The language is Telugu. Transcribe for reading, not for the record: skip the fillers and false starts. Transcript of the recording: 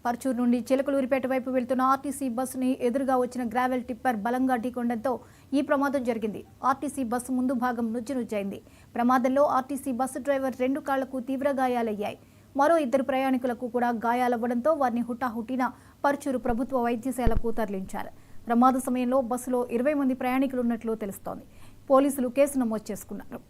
పర్చూరు నుండి చిలకలూరిపేట వైపు వెళ్తున్న ఆర్టీసీ బస్సుని ఎదురుగా వచ్చిన గ్రావెల్ టిప్పర్ బలంగా ఢీకొనడంతో ఈ ప్రమాదం జరిగింది. ఆర్టీసీ బస్సు ముందు భాగం నుజ్జునుజ్జైంది. ప్రమాదంలో ఆర్టీసీ బస్సు డ్రైవర్ 2 కాళ్లకు తీవ్ర గాయాలయ్యాయి. మరో 2 ప్రయాణికులకు కూడా గాయాలవ్వడంతో వారిని హుటాహుటిన పర్చూరు ప్రభుత్వ వైద్యశాలకు తరలించారు. ప్రమాద సమయంలో బస్సులో 20 మంది ప్రయాణికులు ఉన్నట్లు తెలుస్తోంది. పోలీసులు కేసు నమోదు చేసుకున్నారు.